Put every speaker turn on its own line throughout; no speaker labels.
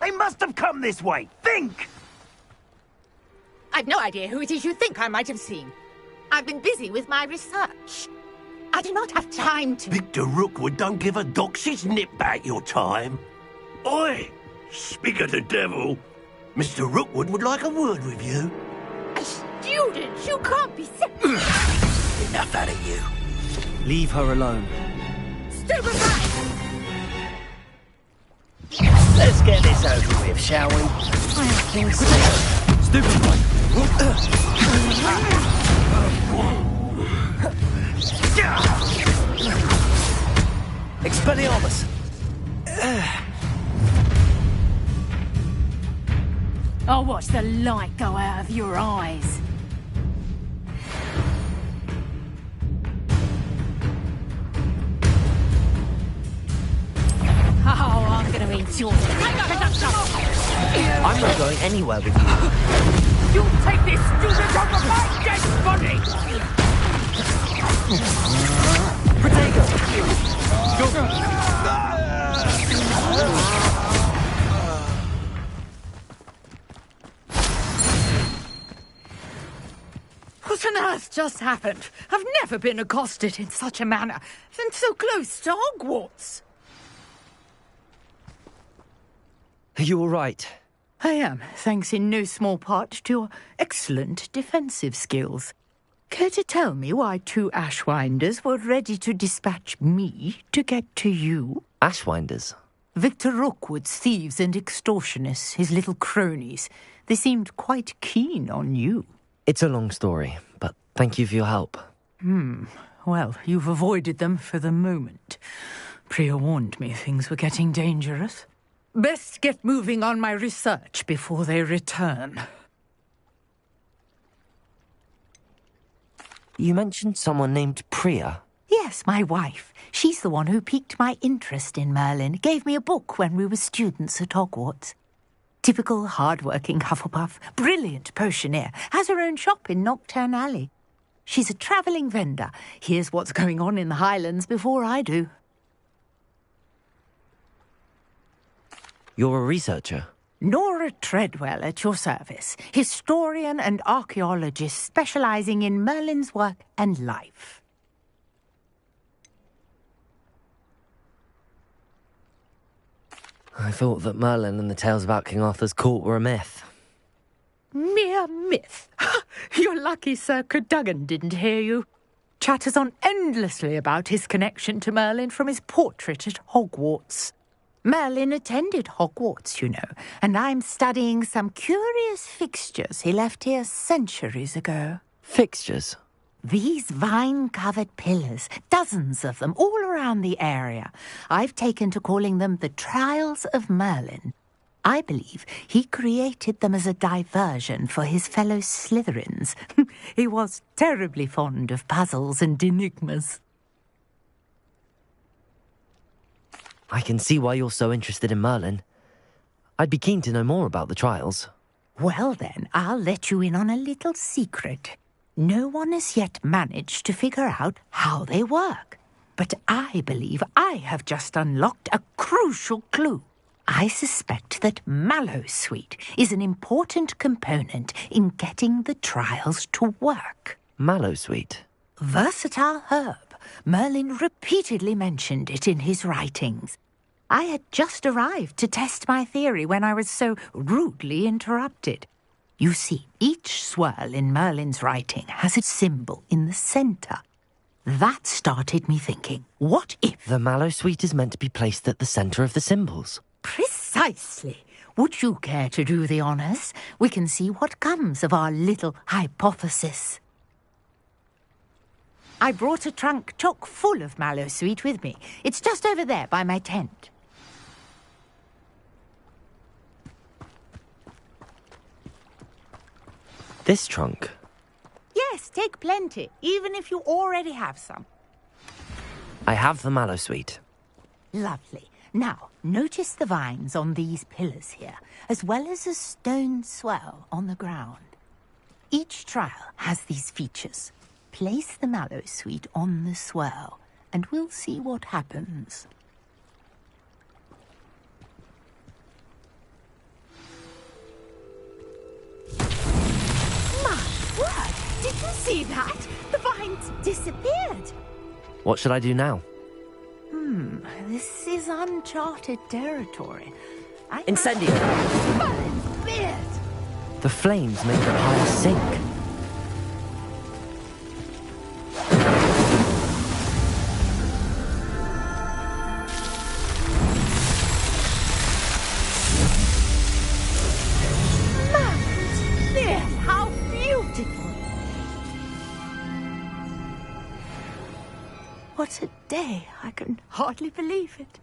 They must have come this way. Think!
I've no idea who it is you think I might have seen. I've been busy with my research. I do not have time to...
Victor Rookwood don't give a doxy's nip back your time. Oi! Speak of the devil. Mr. Rookwood would like a word with you.
A student? You can't be sick.
Enough out of you.
Leave her alone.
Stupefy!
Let's get this over with, shall we?
I think so.
Stupefy! Expelliarmus!
I'll watch the light go out of your eyes. Oh, I'm going to enjoy it.
I'm not going anywhere with you.
You take this student over my dead body!
Protego!
What on earth just happened? I've never been accosted in such a manner, and so close to Hogwarts.
Are you all right?
I am, thanks in no small part to your excellent defensive skills. Care to tell me why 2 Ashwinders were ready to dispatch me to get to you?
Ashwinders?
Victor Rookwood's thieves and extortionists, his little cronies. They seemed quite keen on you.
It's a long story, but thank you for your help.
Well, you've avoided them for the moment. Priya warned me things were getting dangerous. Best get moving on my research before they return.
You mentioned someone named Priya.
Yes, my wife. She's the one who piqued my interest in Merlin. Gave me a book when we were students at Hogwarts. Typical hard-working Hufflepuff, brilliant potioneer, has her own shop in Knockturn Alley. She's a travelling vendor. Hears what's going on in the Highlands before I do.
You're a researcher?
Nora Treadwell at your service, historian and archaeologist specialising in Merlin's work and life.
I thought that Merlin and the tales about King Arthur's court were a myth.
Mere myth. You're lucky Sir Cadogan didn't hear you. Chatters on endlessly about his connection to Merlin from his portrait at Hogwarts. Merlin attended Hogwarts, you know, and I'm studying some curious fixtures he left here centuries ago.
Fixtures?
These vine-covered pillars, dozens of them, all around the area. I've taken to calling them the Trials of Merlin. I believe he created them as a diversion for his fellow Slytherins. He was terribly fond of puzzles and enigmas.
I can see why you're so interested in Merlin. I'd be keen to know more about the trials.
Well then, I'll let you in on a little secret. No one has yet managed to figure out how they work. But I believe I have just unlocked a crucial clue. I suspect that Mallowsweet is an important component in getting the trials to work.
Mallowsweet?
Versatile herb. Merlin repeatedly mentioned it in his writings. I had just arrived to test my theory when I was so rudely interrupted. You see, each swirl in Merlin's writing has a symbol in the centre. That started me thinking, what if...
The Mallowsweet is meant to be placed at the centre of the symbols.
Precisely. Would you care to do the honours? We can see what comes of our little hypothesis. I brought a trunk chock full of Mallowsweet with me. It's just over there by my tent.
This trunk?
Yes, take plenty, even if you already have some.
I have the Mallowsweet.
Lovely. Now, notice the vines on these pillars here, as well as a stone swell on the ground. Each trial has these features. Place the Mallowsweet on the swirl, and we'll see what happens.
What should I do now?
This is uncharted territory.
Incendio!
Bit.
The flames make the pile sink.
Yes, how beautiful! What a day! I can hardly believe it.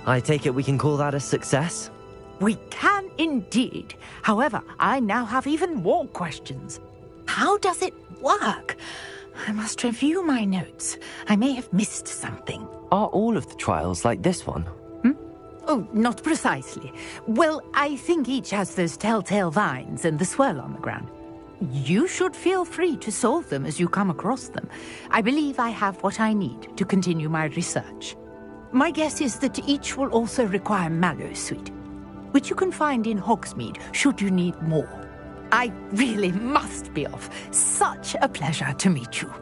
I take it we can call that a success?
We can indeed. However, I now have even more questions. How does it work? I must review my notes. I may have missed something.
Are all of the trials like this one?
Oh, not precisely. Well, I think each has those telltale vines and the swirl on the ground. You should feel free to solve them as you come across them. I believe I have what I need to continue my research. My guess is that each will also require mallow sweet, which you can find in Hogsmeade should you need more. I really must be off. Such a pleasure to meet you.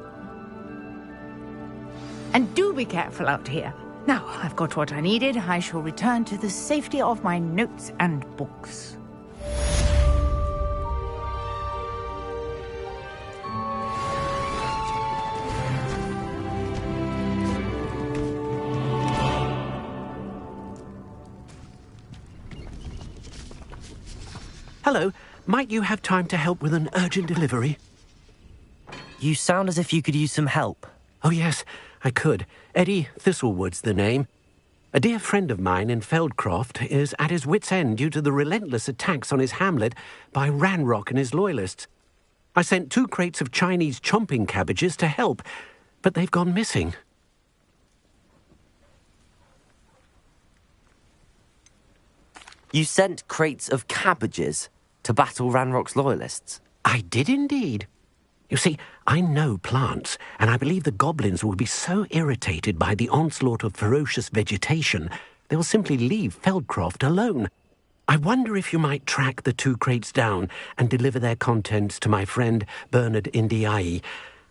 And do be careful out here. Now I've got what I needed, I shall return to the safety of my notes and books.
Hello, might you have time to help with an urgent delivery?
You sound as if you could use some help.
Oh, yes, I could. Eddie Thistlewood's the name. A dear friend of mine in Feldcroft is at his wit's end due to the relentless attacks on his hamlet by Ranrock and his loyalists. I sent 2 crates of Chinese chomping cabbages to help, but they've gone missing.
You sent crates of cabbages to battle Ranrock's loyalists?
I did indeed. You see, I know plants, and I believe the goblins will be so irritated by the onslaught of ferocious vegetation, they will simply leave Feldcroft alone. I wonder if you might track the 2 crates down and deliver their contents to my friend Bernard Indiai.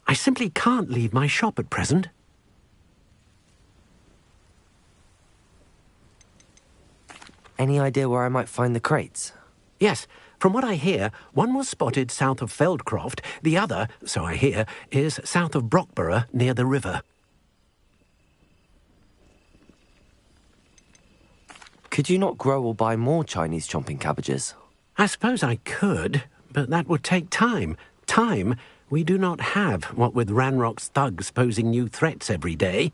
I simply can't leave my shop at present.
Any idea where I might find the crates?
Yes, from what I hear, one was spotted south of Feldcroft, the other, so I hear, is south of Brockborough near the river.
Could you not grow or buy more Chinese chomping cabbages?
I suppose I could, but that would take time. Time we do not have, what with Ranrock's thugs posing new threats every day.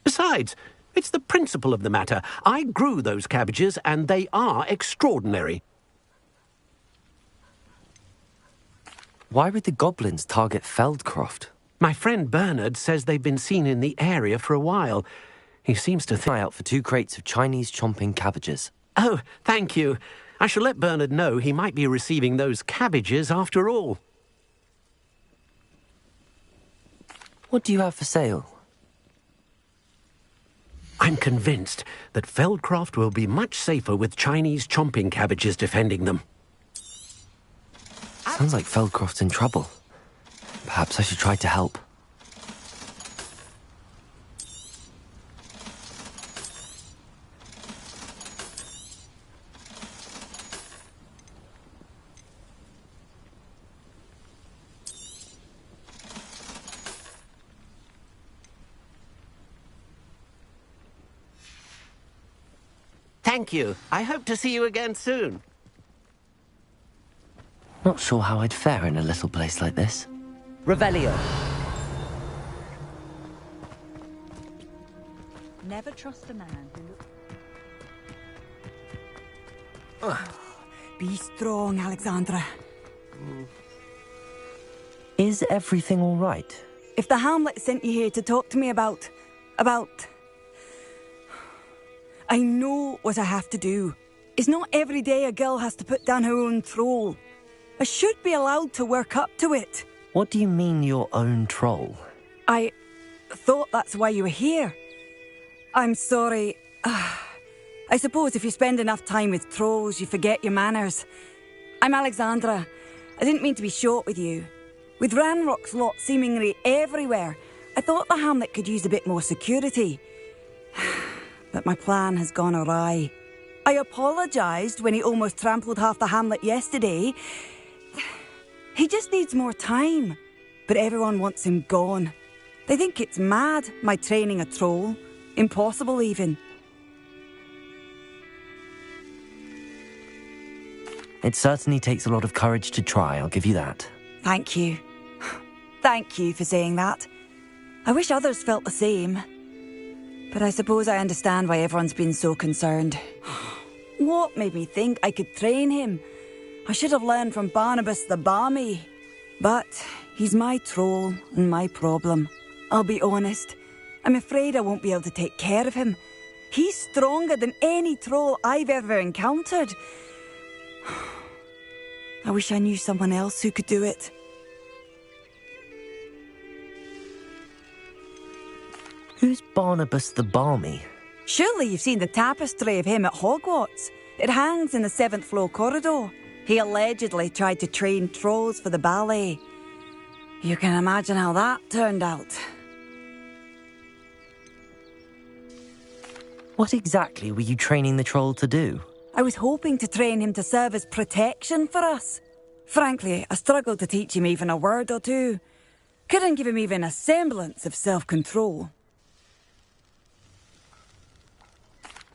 Besides, it's the principle of the matter. I grew those cabbages, and they are extraordinary.
Why would the goblins target Feldcroft?
My friend Bernard says they've been seen in the area for a while. He seems to
Eye out for 2 crates of Chinese chomping cabbages.
Oh, thank you. I shall let Bernard know he might be receiving those cabbages after all.
What do you have for sale?
I'm convinced that Feldcroft will be much safer with Chinese chomping cabbages defending them.
Sounds like Feldcroft's in trouble. Perhaps I should try to help.
Thank you. I hope to see you again soon.
Not sure how I'd fare in a little place like this. Revelio.
Never trust a man who...
Be strong, Alexandra.
Is everything all right?
If the Hamlet sent you here to talk to me about... I know what I have to do. It's not every day a girl has to put down her own troll. I should be allowed to work up to it.
What do you mean, your own troll?
I thought that's why you were here. I'm sorry. I suppose if you spend enough time with trolls, you forget your manners. I'm Alexandra. I didn't mean to be short with you. With Ranrock's lot seemingly everywhere, I thought the hamlet could use a bit more security. But my plan has gone awry. I apologised when he almost trampled half the hamlet yesterday. He just needs more time. But everyone wants him gone. They think it's mad, my training a troll. Impossible, even.
It certainly takes a lot of courage to try, I'll give you that.
Thank you. Thank you for saying that. I wish others felt the same. But I suppose I understand why everyone's been so concerned. What made me think I could train him? I should have learned from Barnabas the Barmy. But he's my troll and my problem. I'll be honest. I'm afraid I won't be able to take care of him. He's stronger than any troll I've ever encountered. I wish I knew someone else who could do it.
Who's Barnabas the Barmy?
Surely you've seen the tapestry of him at Hogwarts. It hangs in the 7th floor corridor. He allegedly tried to train trolls for the ballet. You can imagine how that turned out.
What exactly were you training the troll to do?
I was hoping to train him to serve as protection for us. Frankly, I struggled to teach him even a word or two. Couldn't give him even a semblance of self-control.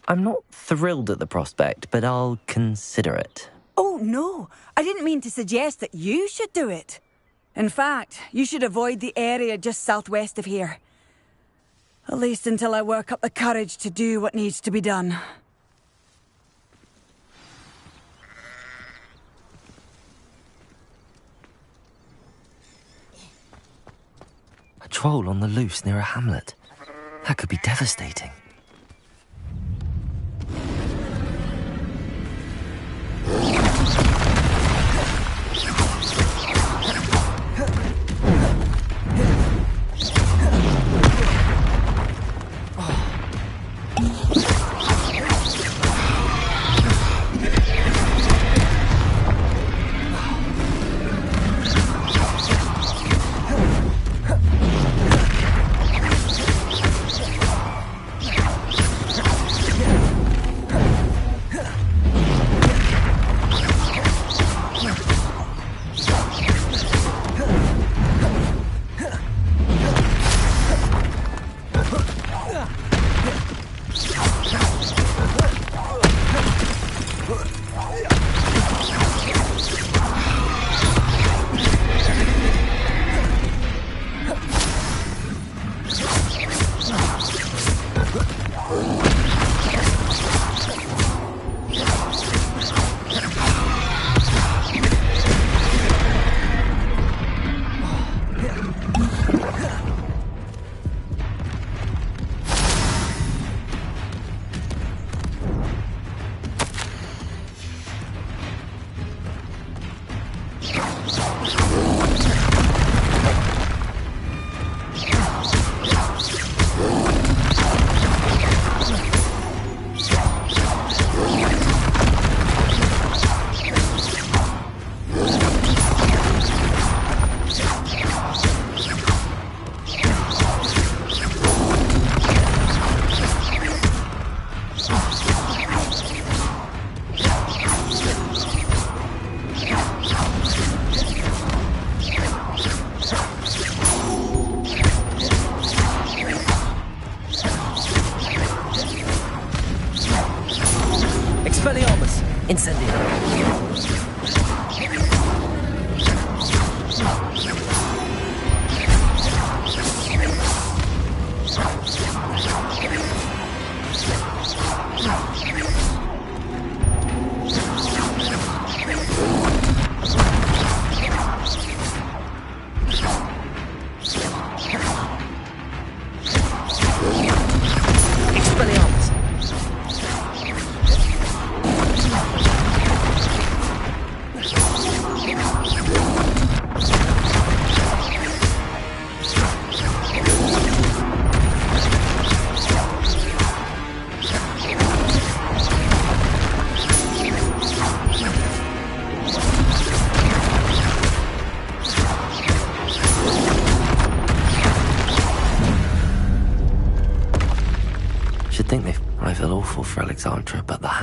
I'm not thrilled at the prospect, but I'll consider it.
Oh, no. I didn't mean to suggest that you should do it. In fact, you should avoid the area just southwest of here. At least until I work up the courage to do what needs to be done.
A troll on the loose near a hamlet. That could be devastating.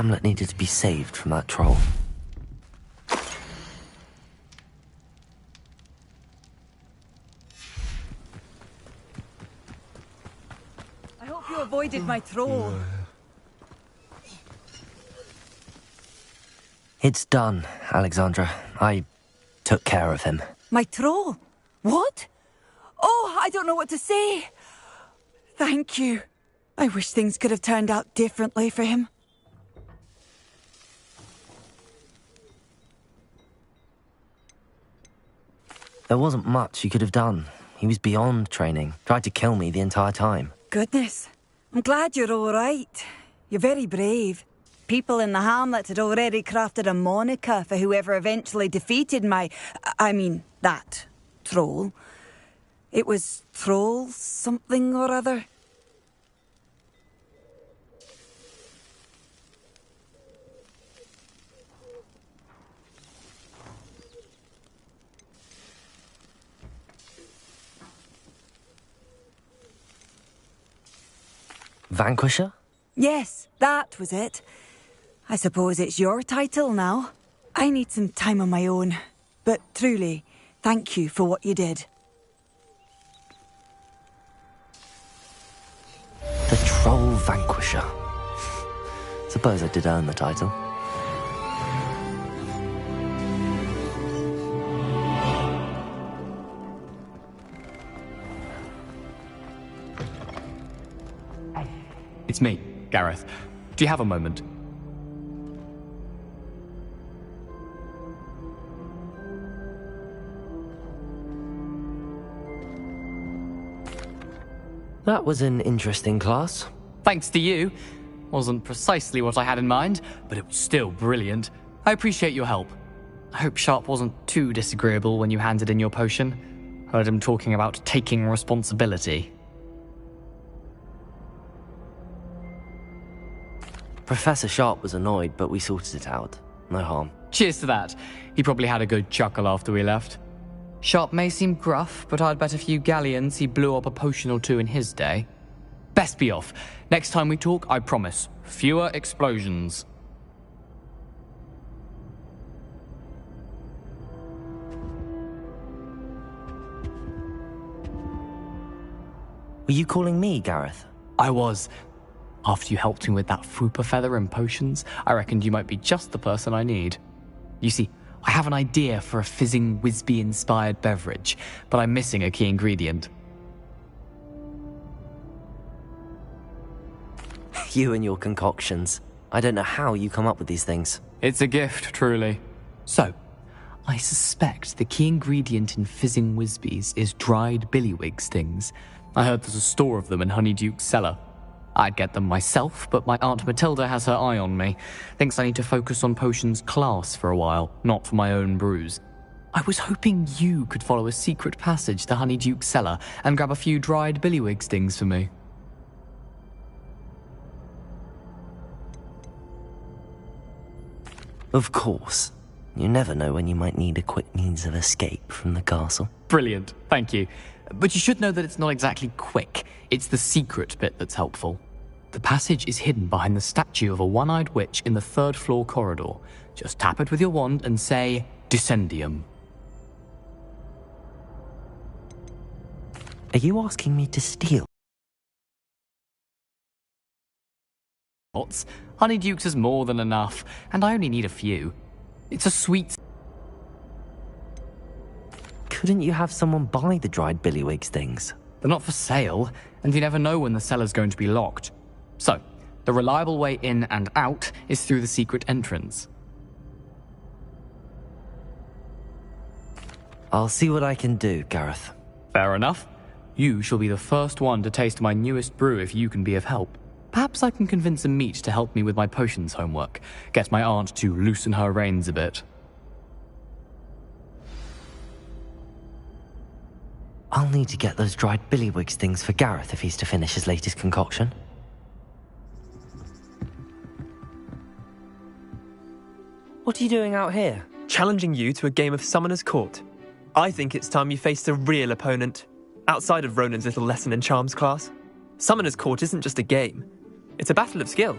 Hamlet needed to be saved from that troll.
I hope you avoided my troll.
It's done, Alexandra. I took care of him.
My troll? What? Oh, I don't know what to say. Thank you. I wish things could have turned out differently for him.
There wasn't much you could have done. He was beyond training. Tried to kill me the entire time.
Goodness. I'm glad you're all right. You're very brave. People in the hamlet had already crafted a moniker for whoever eventually defeated that troll. It was Troll something or other.
Vanquisher?
Yes, that was it. I suppose it's your title now. I need some time on my own. But truly, thank you for what you did.
The Troll Vanquisher. Suppose I did earn the title.
It's me, Gareth. Do you have a moment?
That was an interesting class.
Thanks to you. Wasn't precisely what I had in mind, but it was still brilliant. I appreciate your help. I hope Sharp wasn't too disagreeable when you handed in your potion. Heard him talking about taking responsibility.
Professor Sharp was annoyed, but we sorted it out. No harm.
Cheers to that. He probably had a good chuckle after we left. Sharp may seem gruff, but I'd bet a few galleons he blew up a potion or two in his day. Best be off. Next time we talk, I promise, fewer explosions.
Were you calling me, Gareth?
I was. After you helped me with that Fupa feather and potions, I reckoned you might be just the person I need. You see, I have an idea for a fizzing Wisby-inspired beverage, but I'm missing a key ingredient.
You and your concoctions. I don't know how you come up with these things.
It's a gift, truly. So, I suspect the key ingredient in fizzing Wisbies is dried billywig stings. I heard there's a store of them in Honeyduke's cellar. I'd get them myself, but my Aunt Matilda has her eye on me. Thinks I need to focus on potions class for a while, not for my own brews. I was hoping you could follow a secret passage to Honeyduke's cellar and grab a few dried billywig stings for me.
Of course. You never know when you might need a quick means of escape from the castle.
Brilliant, thank you. But you should know that it's not exactly quick. It's the secret bit that's helpful. The passage is hidden behind the statue of a one-eyed witch in the third-floor corridor. Just tap it with your wand and say, Descendium.
Are you asking me to steal?
Honeyduke's is more than enough, and I only need a few. It's a sweet...
Couldn't you have someone buy the dried billywig stings?
They're not for sale, and you never know when the cellar's going to be locked. So, the reliable way in and out is through the secret entrance.
I'll see what I can do, Gareth.
Fair enough. You shall be the first one to taste my newest brew if you can be of help. Perhaps I can convince a meat to help me with my potions homework. Get my aunt to loosen her reins a bit.
I'll need to get those dried billywig stings for Gareth if he's to finish his latest concoction. What are you doing out here?
Challenging you to a game of Summoner's Court. I think it's time you faced a real opponent, outside of Ronan's little lesson in charms class. Summoner's Court isn't just a game, it's a battle of skill.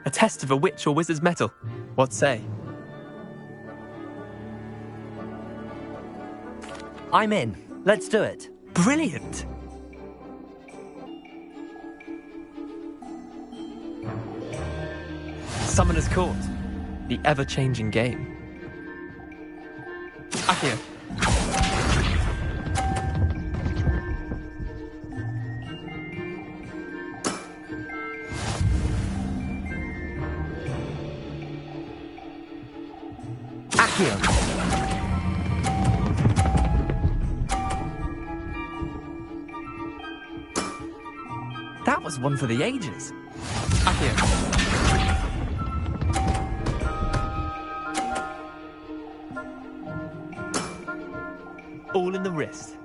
A test of a witch or wizard's mettle. What say?
I'm in. Let's do it.
Brilliant! Summoner's Court. The ever-changing game. Accio.
Accio.
That was one for the ages. Accio. All in the wrist.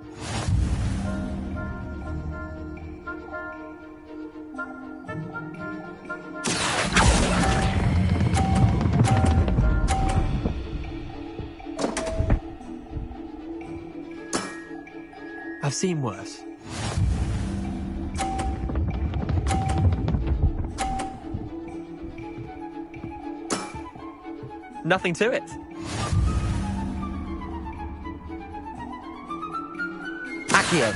I've seen worse. Nothing to it.
Accio.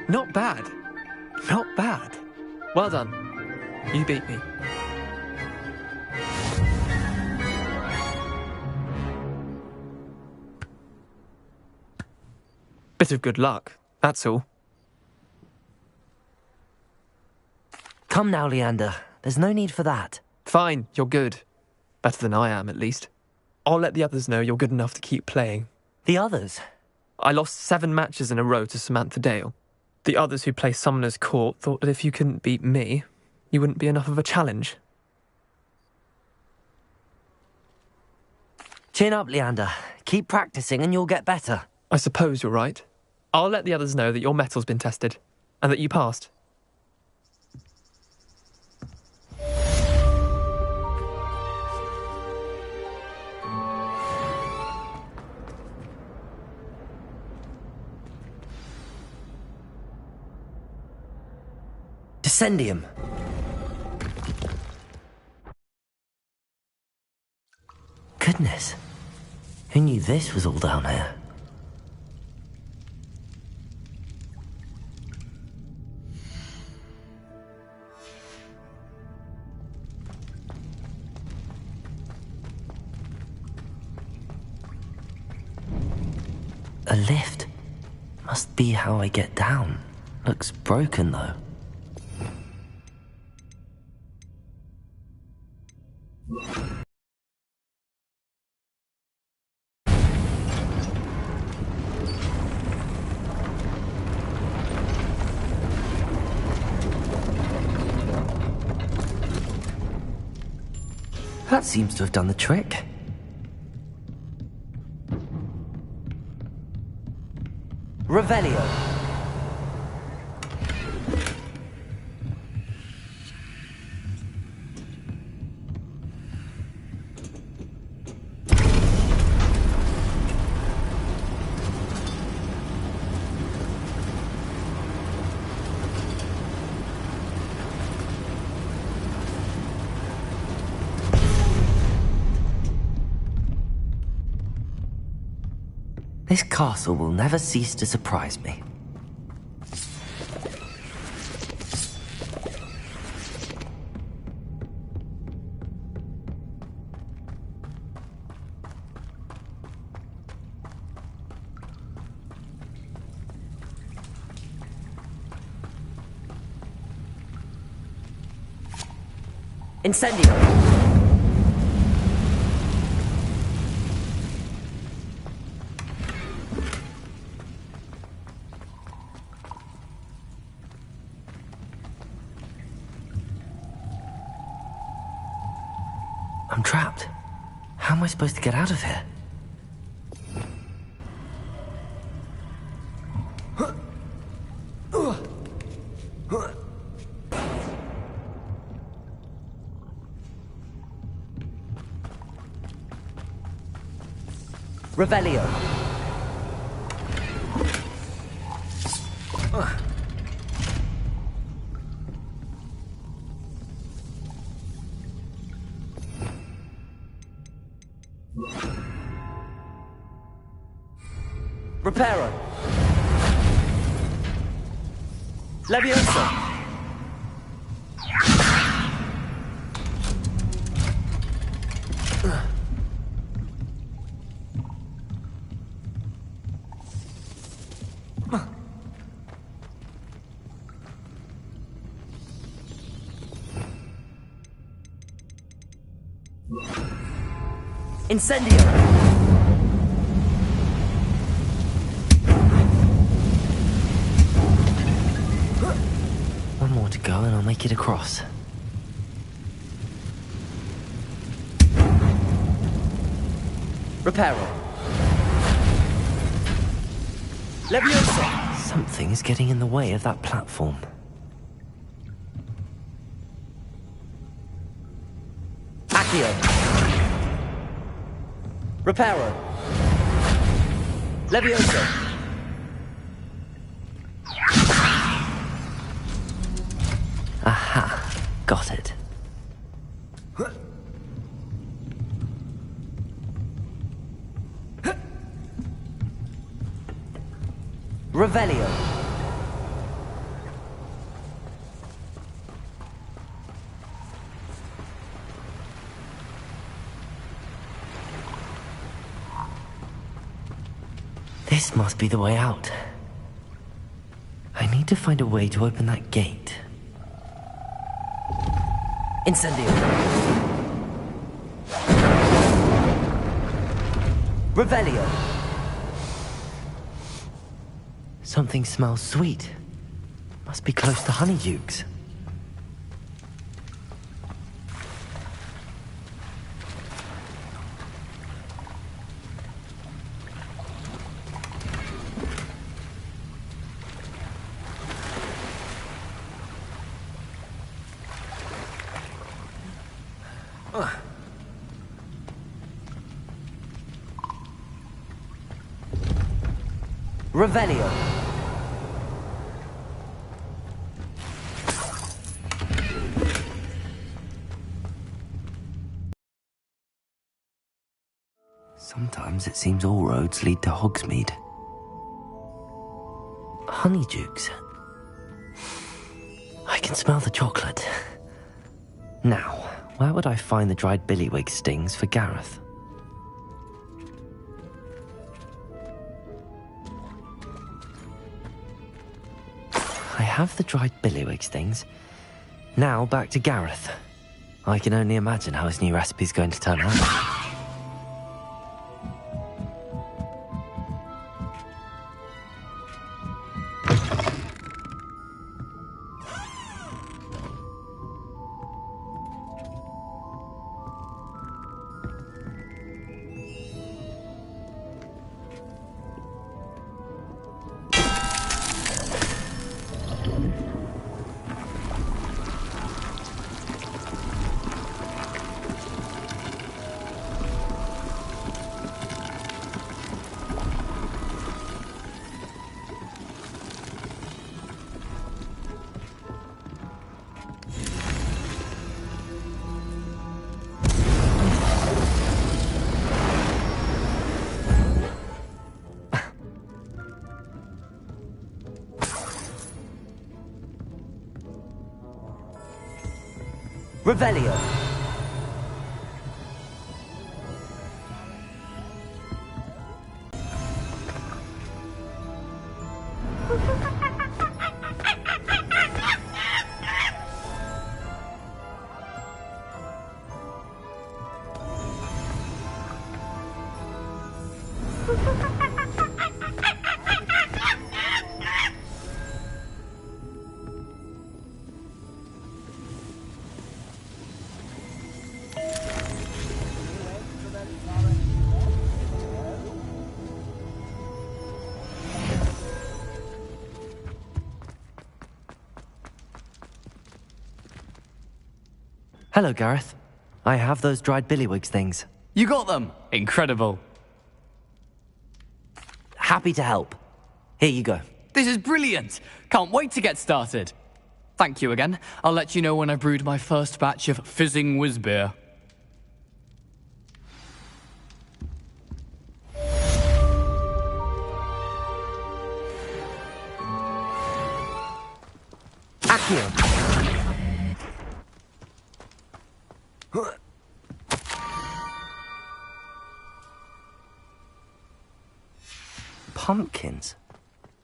Not bad. Not bad. Well done. You beat me. Bit of good luck, that's all.
Come now, Leander. There's no need for that.
Fine, you're good. Better than I am, at least. I'll let the others know you're good enough to keep playing.
The others?
I lost 7 matches in a row to Samantha Dale. The others who play Summoner's Court thought that if you couldn't beat me, you wouldn't be enough of a challenge.
Chin up, Leander. Keep practicing and you'll get better.
I suppose you're right. I'll let the others know that your metal's been tested, and that you passed.
Descendium. Goodness. Who knew this was all down here? A lift. Must be how I get down. Looks broken, though. That seems to have done the trick. Revelio. This castle will never cease to surprise me. Incendio! I'm trapped. How am I supposed to get out of here? Revelio. Reparo. Leviosa. Incendio! One more to go and I'll make it across. Reparo. Leviosa! Something is getting in the way of that platform. Accio! Reparo. Leviosa. Aha. Got it. Revelio. This must be the way out. I need to find a way to open that gate. Incendio. Revelio. Something smells sweet. Must be close to Honeydukes. Revelio. Sometimes it seems all roads lead to Hogsmeade. Honeydukes. I can smell the chocolate. Now, where would I find the dried billywig stings for Gareth? I have the dried billywig stings. Now back to Gareth. I can only imagine how his new recipe's going to turn out. Revelio. Hello, Gareth. I have those dried billywig things.
You got them! Incredible.
Happy to help. Here you go.
This is brilliant! Can't wait to get started. Thank you again. I'll let you know when I've brewed my first batch of fizzing whizbeer.
Pumpkins?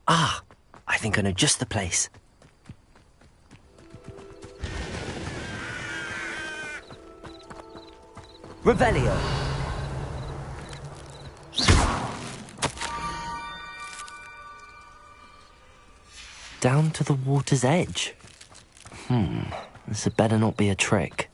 Ah, I think I know just the place. Revelio! Down to the water's edge. This had better not be a trick.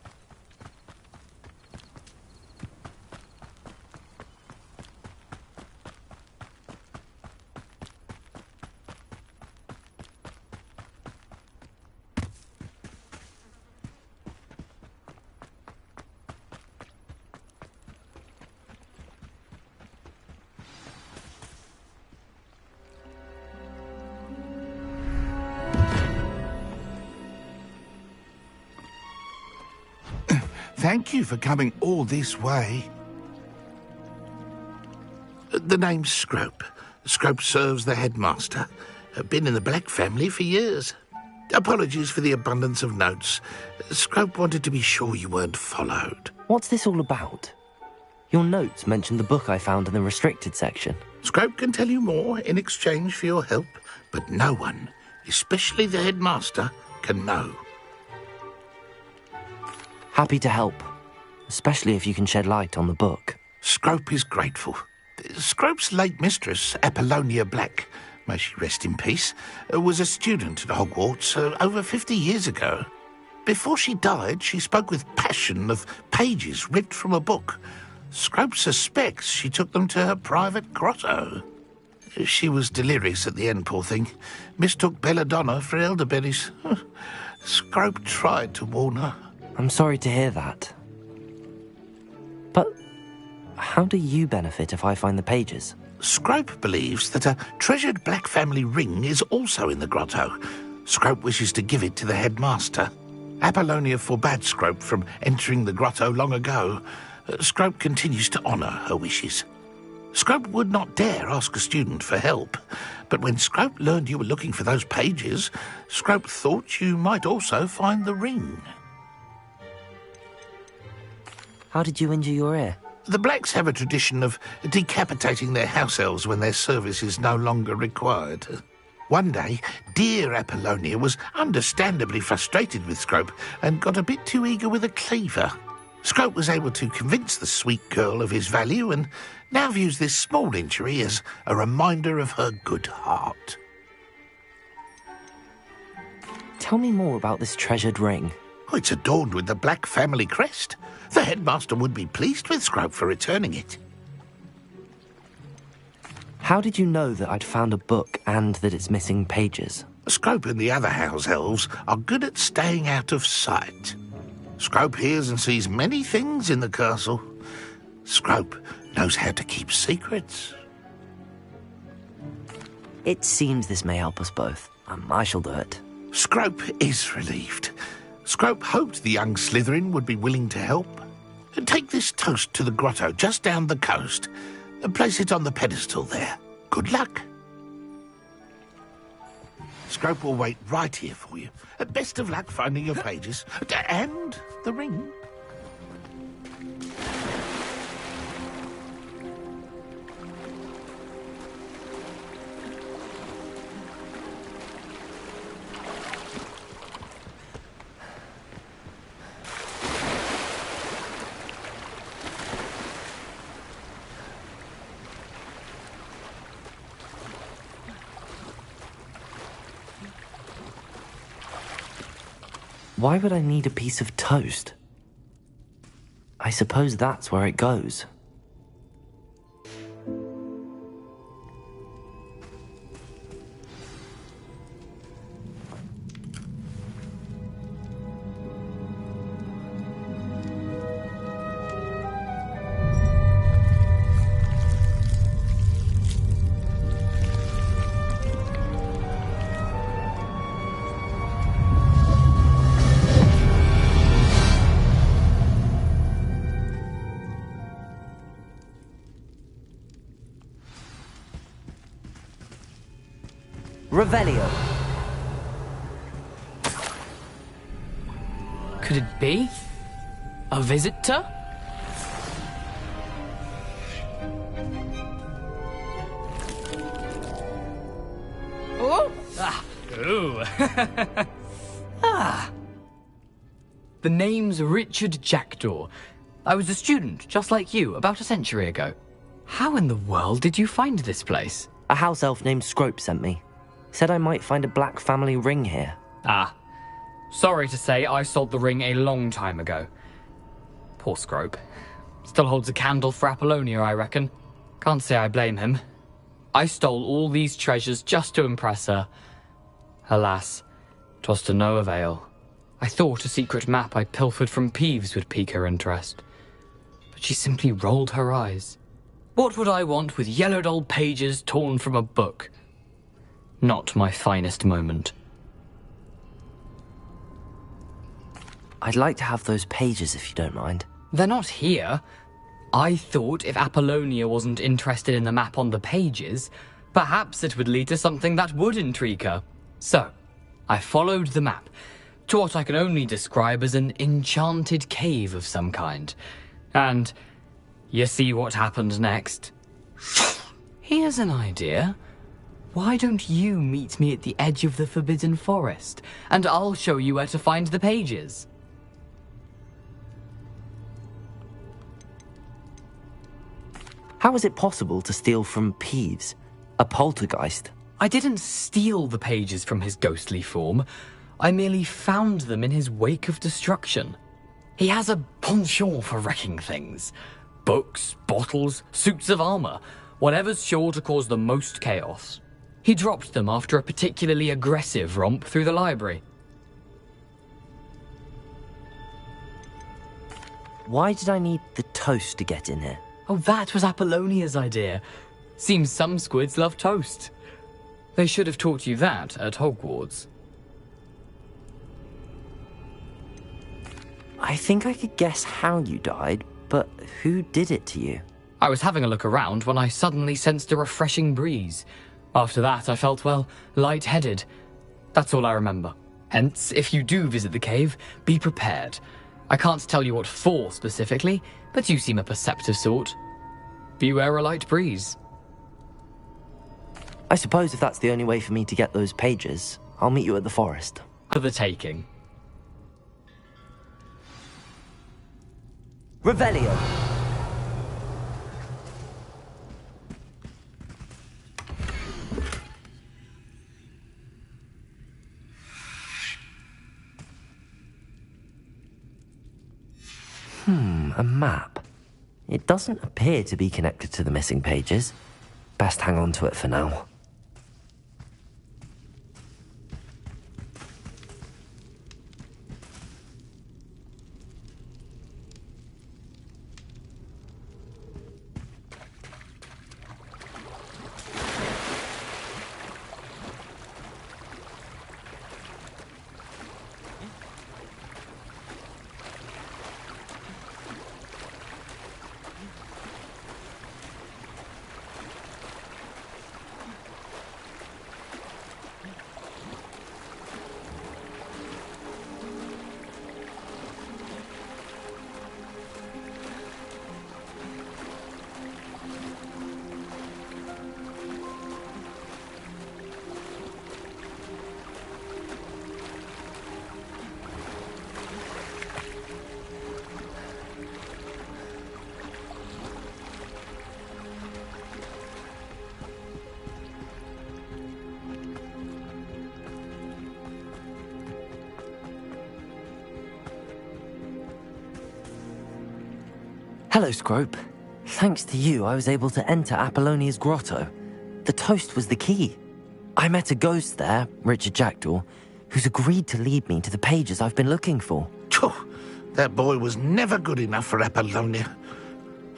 Thank you for coming all this way. The name's Scrope. Scrope serves the headmaster. Been in the Black family for years. Apologies for the abundance of notes. Scrope wanted to be sure you weren't followed.
What's this all about? Your notes mentioned the book I found in the restricted section.
Scrope can tell you more in exchange for your help, but no one, especially the headmaster, can know.
Happy to help, especially if you can shed light on the book.
Scrope is grateful. Scrope's late mistress, Apollonia Black, may she rest in peace, was a student at Hogwarts over 50 years ago. Before she died, she spoke with passion of pages ripped from a book. Scrope suspects she took them to her private grotto. She was delirious at the end, poor thing. Mistook belladonna for elderberries. Scrope tried to warn her.
I'm sorry to hear that. But how do you benefit if I find the pages?
Scrope believes that a treasured Black family ring is also in the grotto. Scrope wishes to give it to the headmaster. Apollonia forbade Scrope from entering the grotto long ago. Scrope continues to honour her wishes. Scrope would not dare ask a student for help, but when Scrope learned you were looking for those pages, Scrope thought you might also find the ring.
How did you injure your ear?
The Blacks have a tradition of decapitating their house elves when their service is no longer required. One day, dear Apollonia was understandably frustrated with Scrope and got a bit too eager with a cleaver. Scrope was able to convince the sweet girl of his value and now views this small injury as a reminder of her good heart.
Tell me more about this treasured ring.
Oh, it's adorned with the Black family crest. The headmaster would be pleased with Scrope for returning it.
How did you know that I'd found a book and that it's missing pages?
Scrope and the other house elves are good at staying out of sight. Scrope hears and sees many things in the castle. Scrope knows how to keep secrets.
It seems this may help us both. I shall do it.
Scrope is relieved. Scrope hoped the young Slytherin would be willing to help. Take this toast to the grotto just down the coast and place it on the pedestal there. Good luck. Scrope will wait right here for you. Best of luck finding your pages and the ring.
Why would I need a piece of toast? I suppose that's where it goes. Revelio.
could it be? A visitor? Oh! Ah. Ooh. Ah. The name's Richard Jackdaw. I was a student, just like you, about a century ago. How in the world did you find this place?
A house elf named Scrope sent me. Said I might find a black family ring here.
Ah. Sorry to say, I sold the ring a long time ago. Poor Scrope. Still holds a candle for Apollonia, I reckon. Can't say I blame him. I stole all these treasures just to impress her. Alas, 'twas to no avail. I thought a secret map I pilfered from Peeves would pique her interest. But she simply rolled her eyes. What would I want with yellowed old pages torn from a book? Not my finest moment.
I'd like to have those pages if you don't mind.
They're not here. I thought if Apollonia wasn't interested in the map on the pages, perhaps it would lead to something that would intrigue her. So, I followed the map to what I can only describe as an enchanted cave of some kind. And you see what happened next? Here's an idea. Why don't you meet me at the edge of the Forbidden Forest, and I'll show you where to find the pages?
How is it possible to steal from Peeves, a poltergeist?
I didn't steal the pages from his ghostly form. I merely found them in his wake of destruction. He has a penchant for wrecking things. Books, bottles, suits of armor, whatever's sure to cause the most chaos. He dropped them after a particularly aggressive romp through the library.
Why did I need the toast to get in here?
Oh, that was Apollonia's idea. Seems some squids love toast. They should have taught you that at Hogwarts.
I think I could guess how you died, but who did it to you?
I was having a look around when I suddenly sensed a refreshing breeze. After that, I felt, well, lightheaded. That's all I remember. Hence, if you do visit the cave, be prepared. I can't tell you what for specifically, but you seem a perceptive sort. Beware a light breeze.
I suppose if that's the only way for me to get those pages, I'll meet you at the forest.
For the taking.
Revelio! A map. It doesn't appear to be connected to the missing pages. Best hang on to it for now. Hello, Scrope. Thanks to you, I was able to enter Apollonia's grotto. The toast was the key. I met a ghost there, Richard Jackdaw, who's agreed to lead me to the pages I've been looking for.
That boy was never good enough for Apollonia.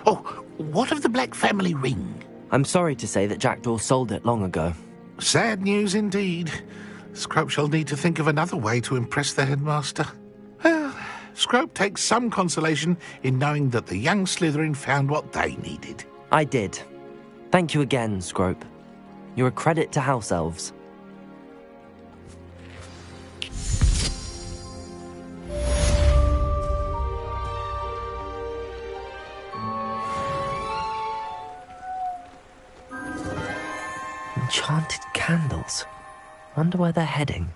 Oh, what of the Black family ring?
I'm sorry to say that Jackdaw sold it long ago.
Sad news indeed. Scrope shall need to think of another way to impress the headmaster. Well, Scrope takes some consolation in knowing that the young Slytherin found what they needed.
I did. Thank you again, Scrope. You're a credit to House Elves. Enchanted candles. Wonder where they're heading.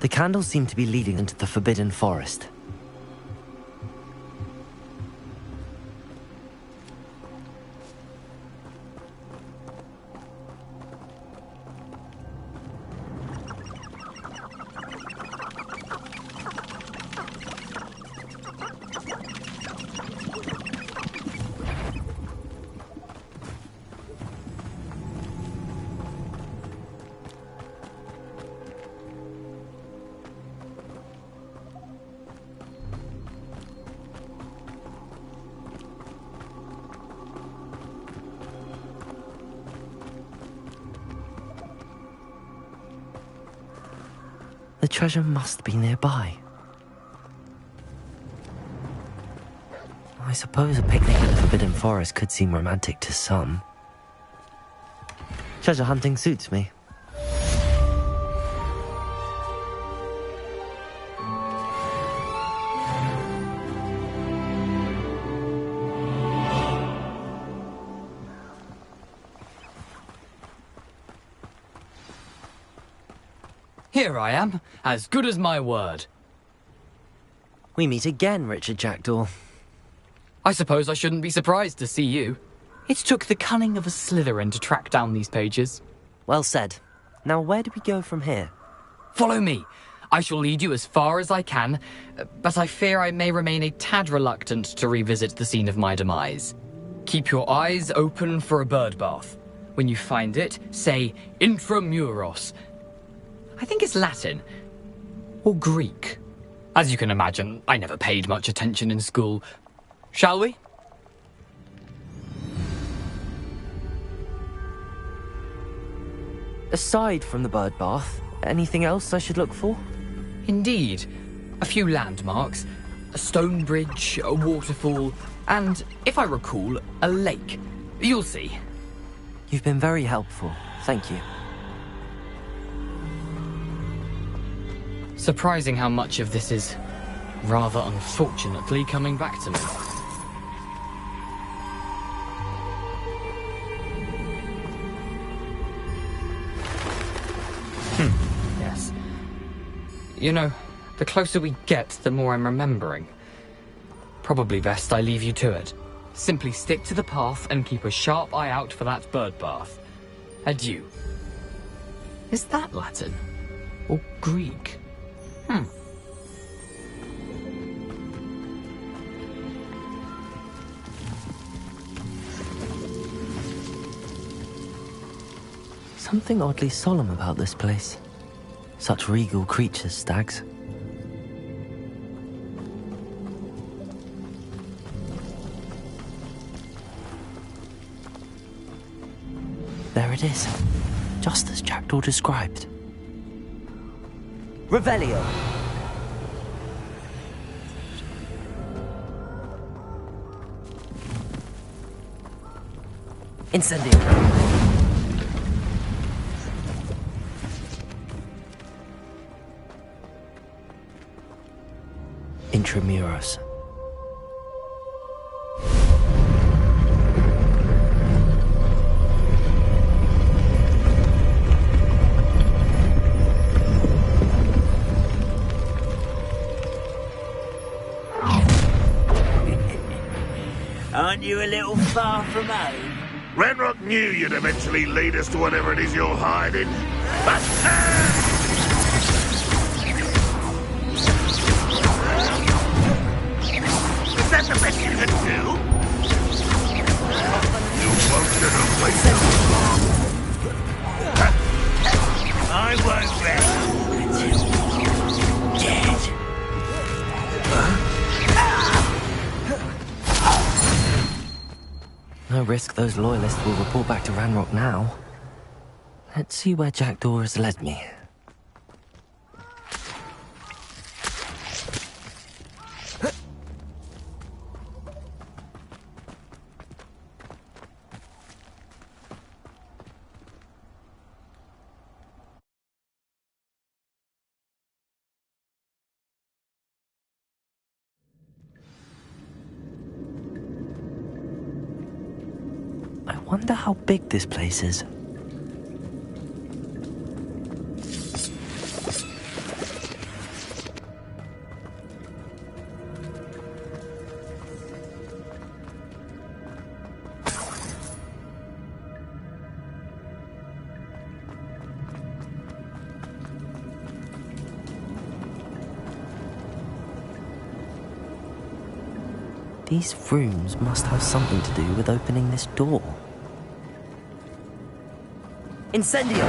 The candles seem to be leading into the Forbidden Forest. The treasure must be nearby. I suppose a picnic in the Forbidden Forest could seem romantic to some. Treasure hunting suits me.
Here I am, as good as my word.
We meet again, Richard Jackdaw.
I suppose I shouldn't be surprised to see you. It took the cunning of a Slytherin to track down these pages.
Well said. Now where do we go from here?
Follow me. I shall lead you as far as I can, but I fear I may remain a tad reluctant to revisit the scene of my demise. Keep your eyes open for a bird bath. When you find it, say intramuros. I think it's Latin. Or Greek. As you can imagine, I never paid much attention in school. Shall we?
Aside from the bird bath, anything else I should look for?
Indeed. A few landmarks. A stone bridge, a waterfall, and, if I recall, a lake. You'll see.
You've been very helpful. Thank you.
Surprising how much of this is, rather unfortunately, coming back to me. Yes. You know, the closer we get, the more I'm remembering. Probably best I leave you to it. Simply stick to the path and keep a sharp eye out for that bird bath. Adieu. Is that Latin? Or Greek?
Something oddly solemn about this place. Such regal creatures, stags. There it is, just as Jackdaw described. Revelio! Incendio! Intramuros.
Aren't you a little far from home?
Ranrock knew you'd eventually lead us to whatever it is you're hiding. But is that the best you can do? You won't get away
I won't rest until dead.
No risk those loyalists will report back to Ranrock now. Let's see where Jackdaw has led me. I wonder how big this place is. These rooms must have something to do with opening this door. Incendio!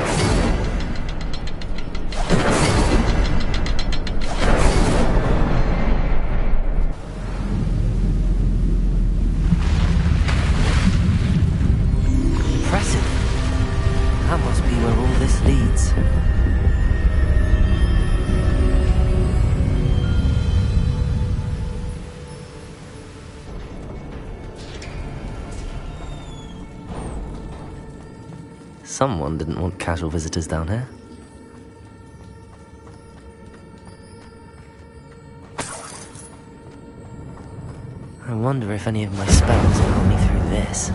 Impressive. That must be where all this leads. Someone didn't want casual visitors down here. I wonder if any of my spells will help me through this.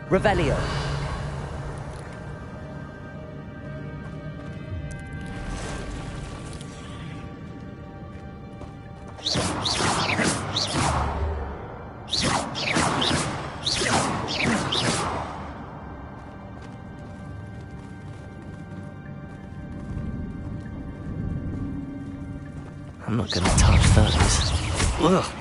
Revelio. I'm not gonna touch those. Ugh.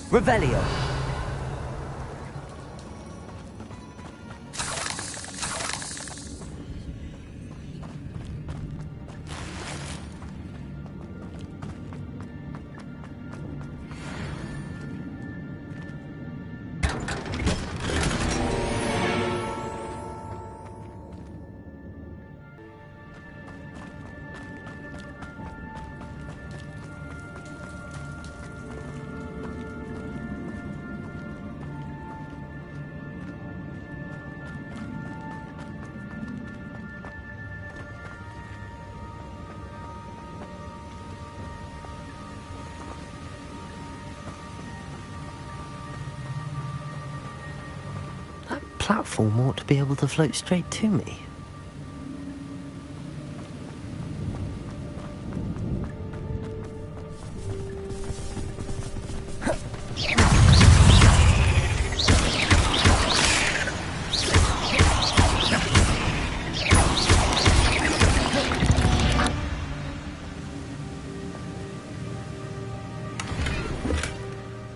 Revelio. Platform ought to be able to float straight to me.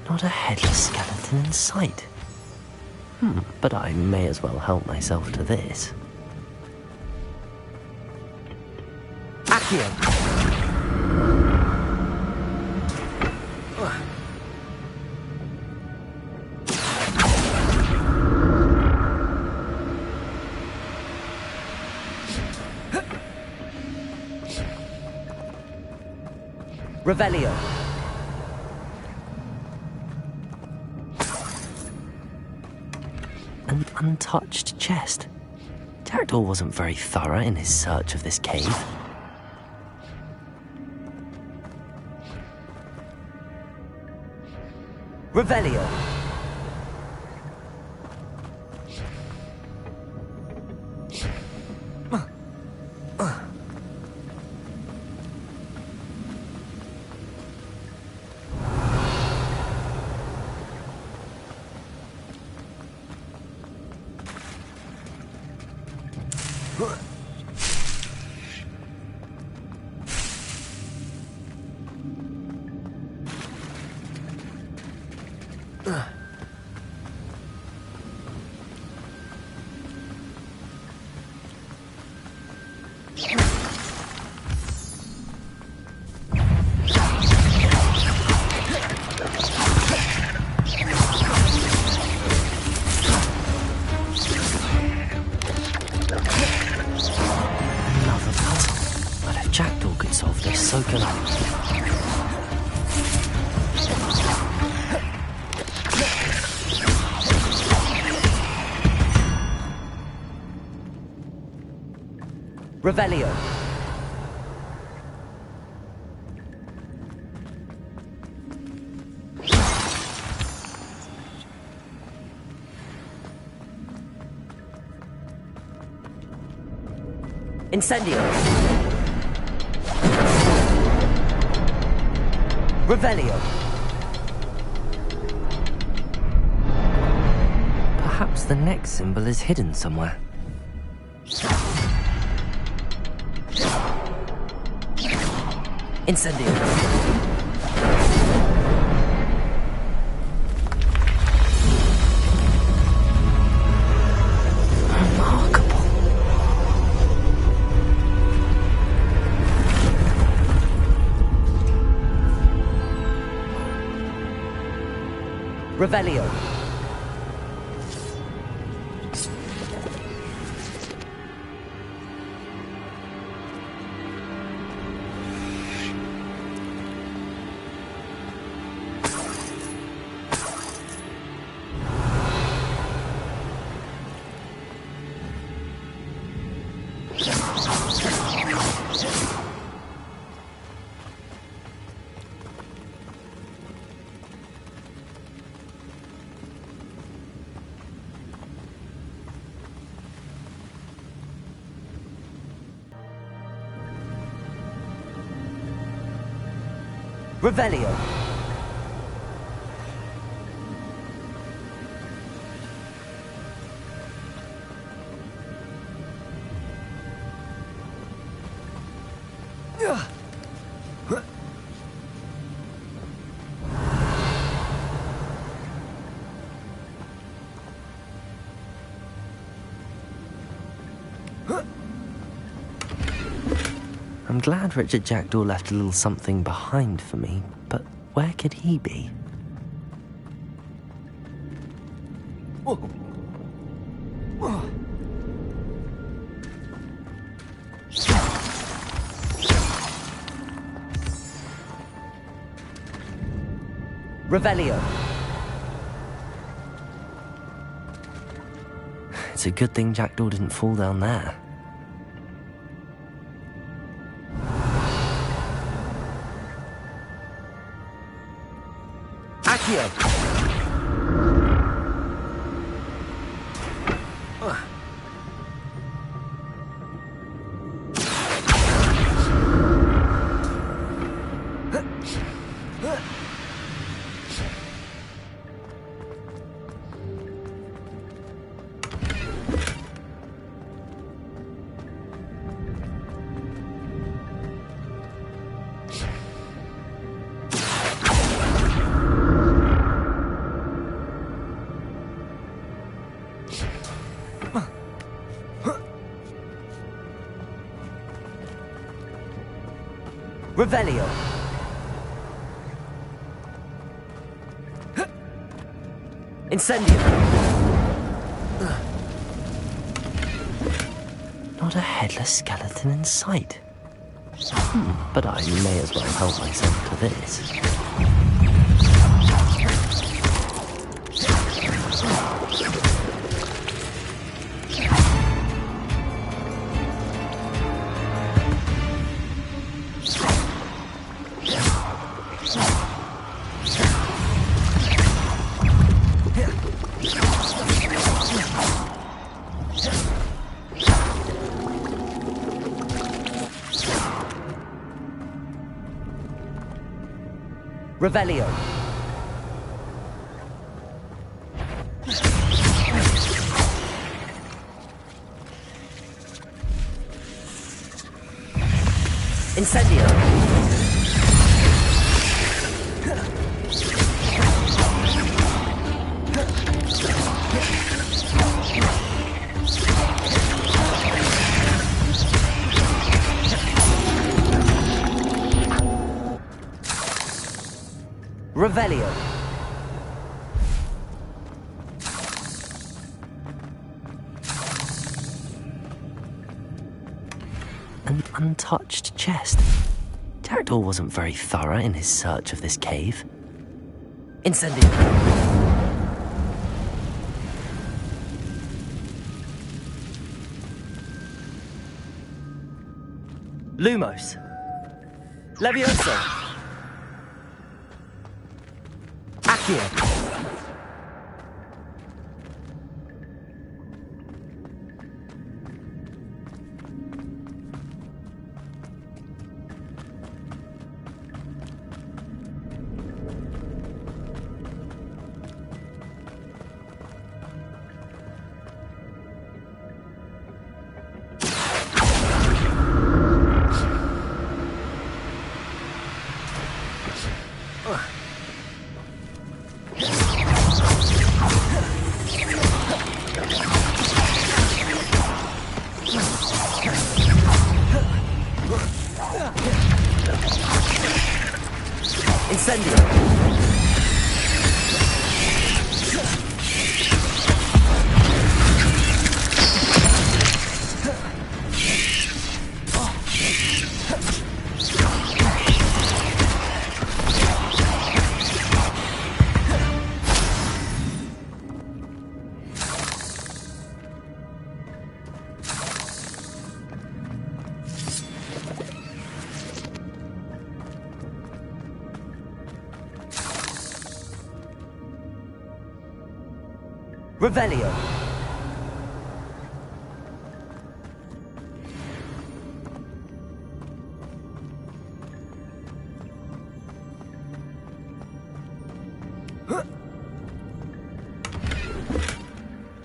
Not a headless skeleton in sight. But I may as well help myself to this. Accio! Revelio. An untouched chest. Jackdaw wasn't very thorough in his search of this cave. Revelio. Jackdaw could solve this, so can I. Revelio. Incendio. Revelio. Perhaps the next symbol is hidden somewhere. Incendio. Remarkable. Revelio. Revelio. I'm glad Richard Jackdaw left a little something behind for me, but where could he be? Revelio. It's a good thing Jackdaw didn't fall down there. Revelio. Incendio. Not a headless skeleton in sight. But I may as well help myself to this. Revelio. Incendio. Revelio. An untouched chest. Jackdaw wasn't very thorough in his search of this cave. Incendio. Lumos. Levioso. Accio. Revelio.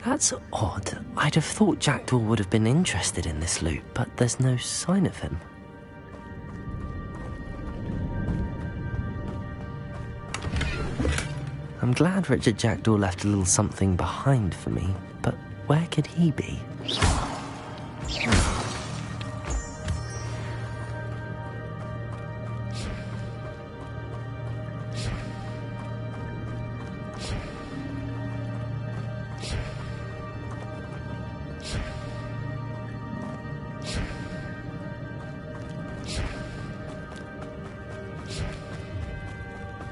That's odd. I'd have thought Jackdaw would have been interested in this loot, but there's no sign of him. I'm glad Richard Jackdaw left a little something behind for me, but where could he be?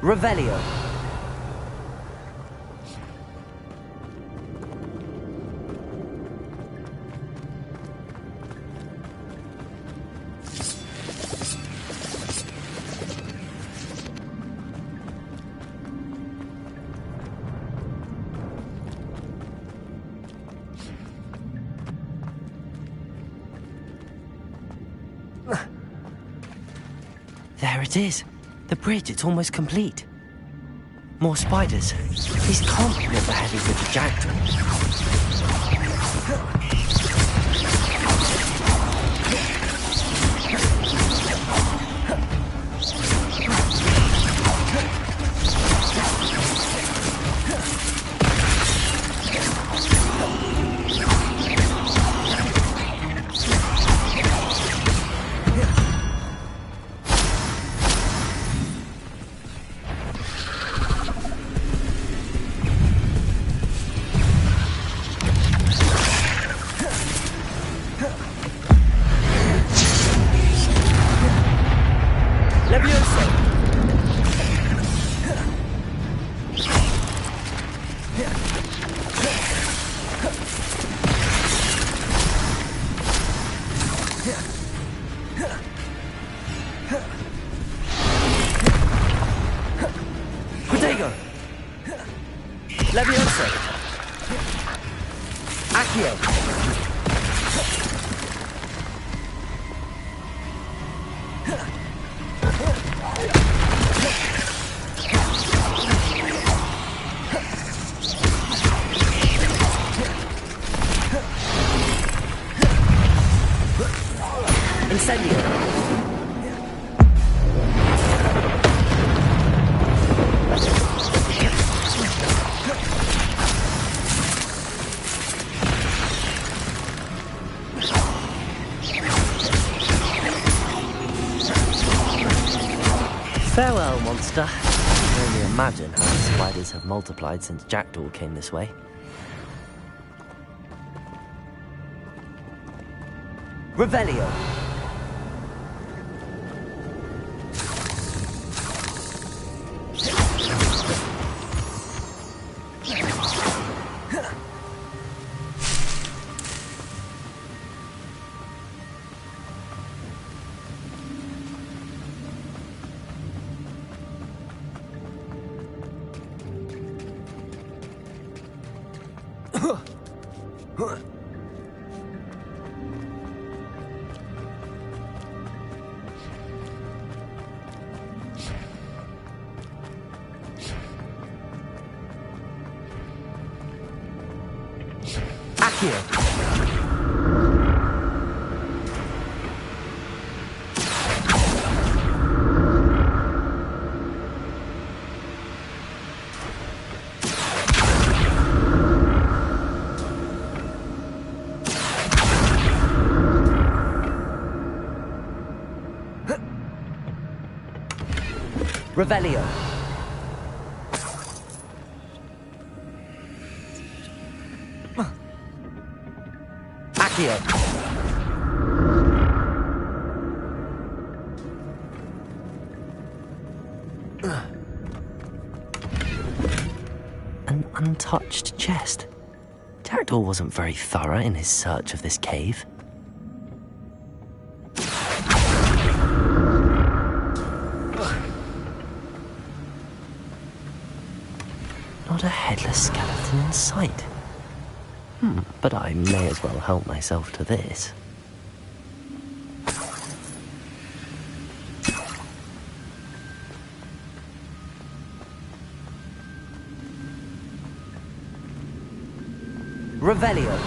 Revelio. There it is. The bridge, it's almost complete. More spiders. These can't be the heavy with the Jackdaw. Protego! Levioso! Accio! Incendio! Farewell, monster. I can only imagine how the spiders have multiplied since Jackdaw came this way. Revelio! Accio! Revelio! Accio! An untouched chest. Jackdaw wasn't very thorough in his search of this cave. Not a headless skeleton in sight. But I may as well help myself to this. Revelio.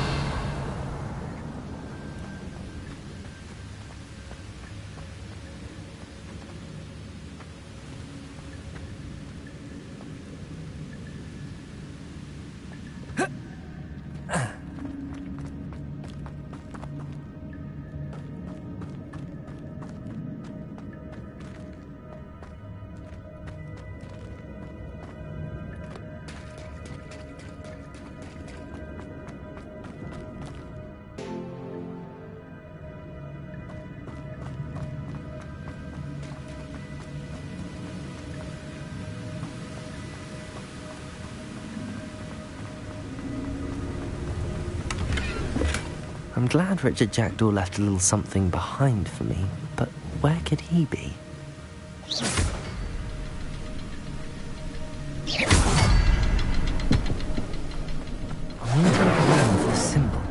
I'm glad Richard Jackdaw left a little something behind for me, but where could he be? I wonder if the symbol.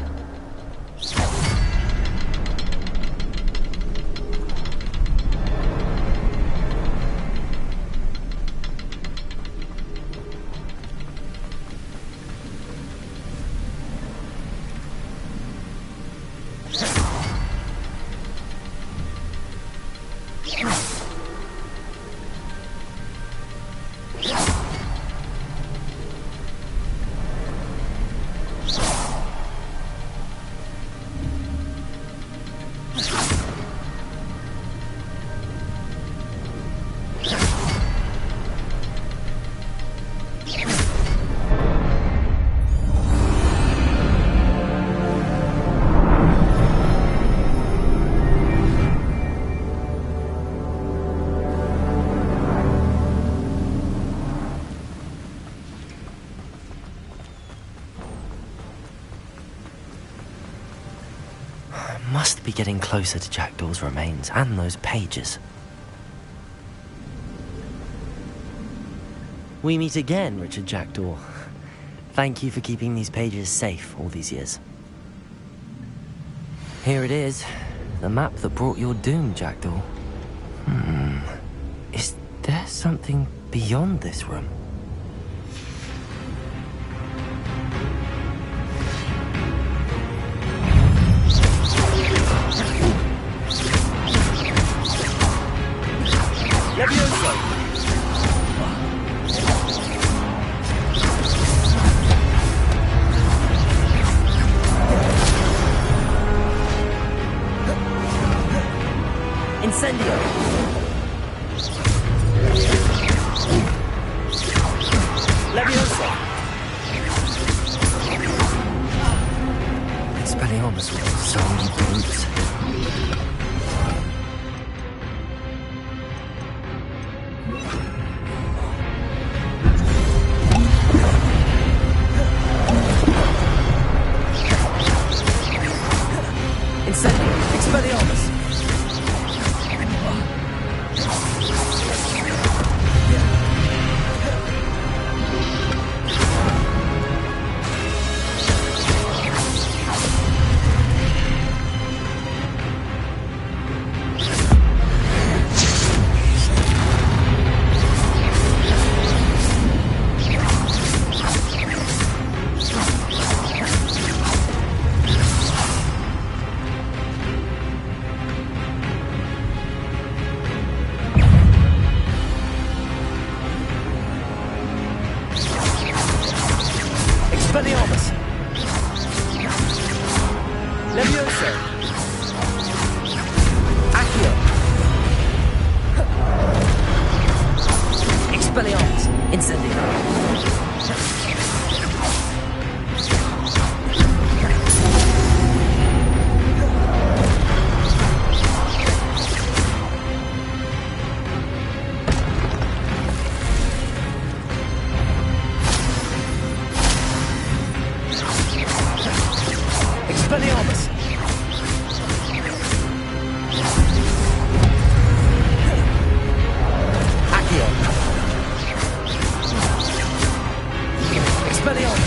be getting closer to Jackdaw's remains and those pages. We meet again, Richard Jackdaw. Thank you for keeping these pages safe all these years. Here it is, the map that brought your doom, Jackdaw. Is there something beyond this room?
Levioso!
Incendio!
Levioso!
Expelliarmus with so many brutes. Incendio! Expelliarmus!
Expelliarmus! Levioso! Accio!
Expelliarmus! Incendio!
Expelliarmus! Accio! Expelliarmus!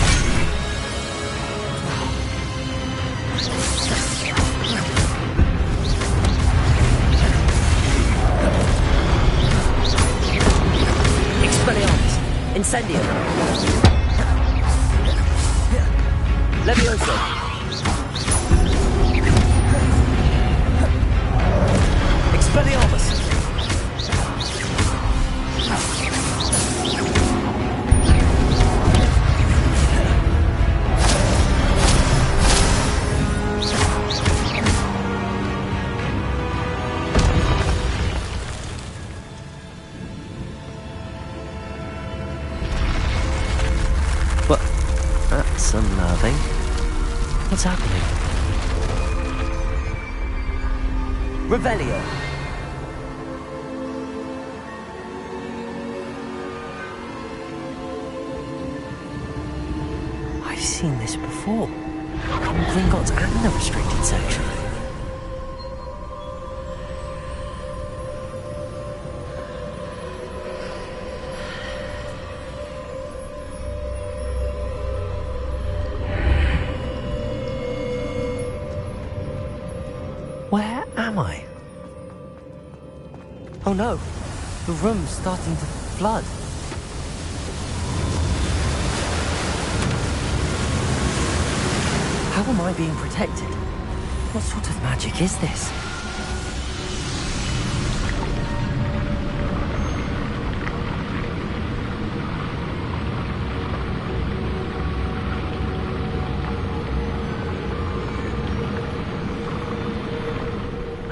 Expelliarmus! Incendio!
Levioso! Expelliarmus!
Well, that's unnerving. What's happening?
Revelio!
I've seen this before. In Gringotts and the restricted section. Where am I? Oh no, the room's starting to flood. How am I being protected? What sort of magic is this?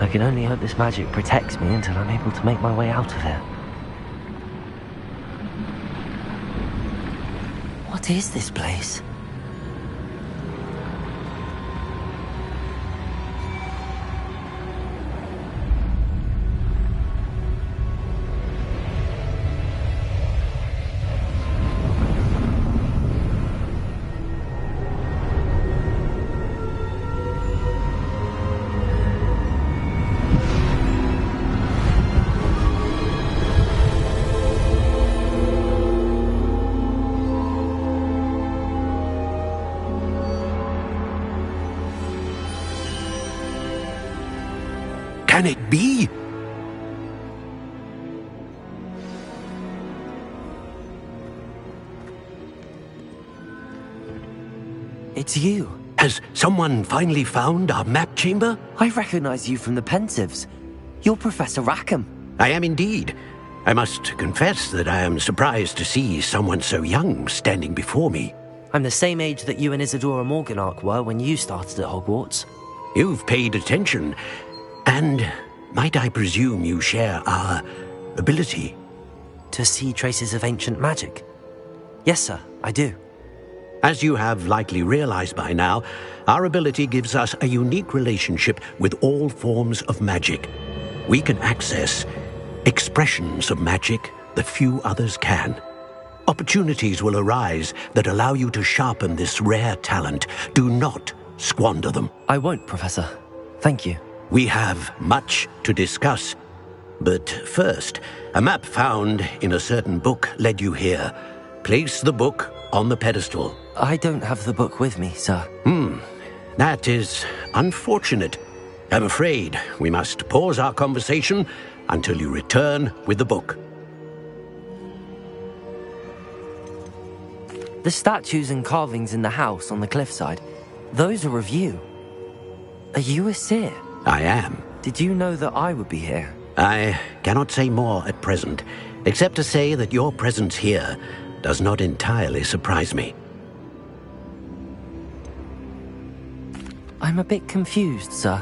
I can only hope this magic protects me until I'm able to make my way out of here. What is this place?
it be?
It's you.
Has someone finally found our map chamber?
I recognize you from the Pensives. You're Professor Rackham.
I am indeed. I must confess that I am surprised to see someone so young standing before me.
I'm the same age that you and Isadora Morganach were when you started at Hogwarts.
You've paid attention, and might I presume you share our ability?
To see traces of ancient magic? Yes, sir, I do.
As you have likely realized by now, our ability gives us a unique relationship with all forms of magic. We can access expressions of magic that few others can. Opportunities will arise that allow you to sharpen this rare talent. Do not squander them.
I won't, Professor. Thank you.
We have much to discuss. But first, a map found in a certain book led you here. Place the book on the pedestal.
I don't have the book with me, sir.
That is unfortunate. I'm afraid we must pause our conversation until you return with the book.
The statues and carvings in the house on the cliffside, those are of you. Are you a seer?
I am.
Did you know that I would be here?
I cannot say more at present, except to say that your presence here does not entirely surprise me.
I'm a bit confused, sir.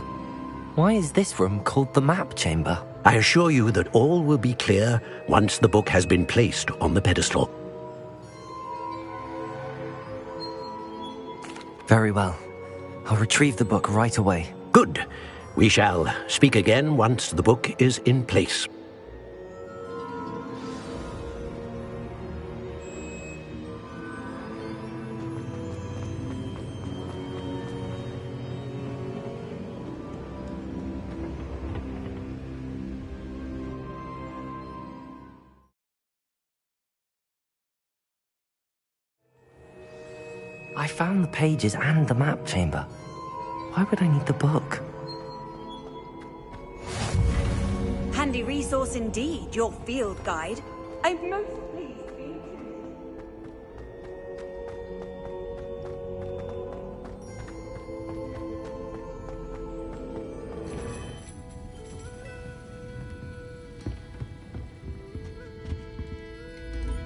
Why is this room called the map chamber?
I assure you that all will be clear once the book has been placed on the pedestal.
Very well. I'll retrieve the book right away.
Good. We shall speak again once the book is in place.
I found the pages and the map chamber. Why would I need the book?
Handy resource indeed, your field guide. I'm most pleased for you.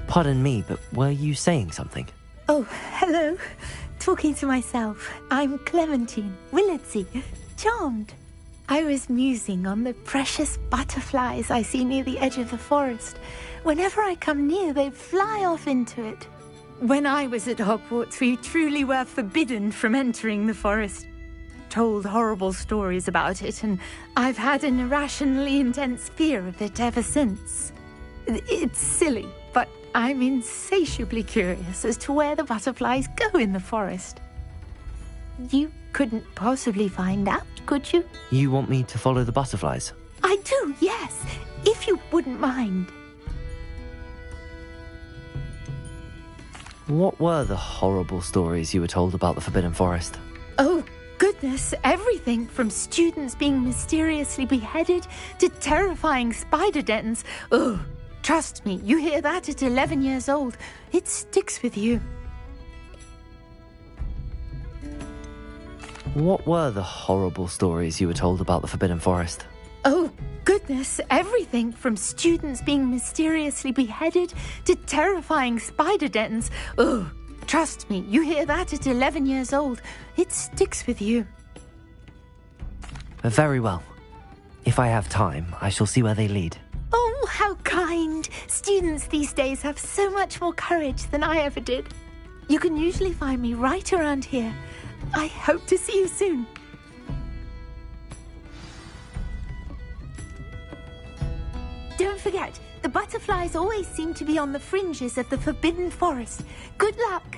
Pardon me, but were you saying something?
Oh, hello. Talking to myself. I'm Clementine Willardsey. Charmed. I was musing on the precious butterflies I see near the edge of the forest. Whenever I come near, they fly off into it. When I was at Hogwarts, we truly were forbidden from entering the forest. Told horrible stories about it, and I've had an irrationally intense fear of it ever since. It's silly, but I'm insatiably curious as to where the butterflies go in the forest. You couldn't possibly find out, could you?
You want me to follow the butterflies?
I do, yes, if you wouldn't mind.
What were the horrible stories you were told about the Forbidden Forest?
Oh, goodness, everything from students being mysteriously beheaded to terrifying spider dens. Ugh. Trust me, you hear that at 11 years old, it sticks with you.
What were the horrible stories you were told about the Forbidden Forest?
Oh, goodness, everything from students being mysteriously beheaded to terrifying spider dens. Ugh. Trust me, you hear that at 11 years old, it sticks with you.
Very well. If I have time, I shall see where they lead.
Oh, how kind! Students these days have so much more courage than I ever did. You can usually find me right around here. I hope to see you soon. Don't forget, the butterflies always seem to be on the fringes of the Forbidden Forest. Good luck!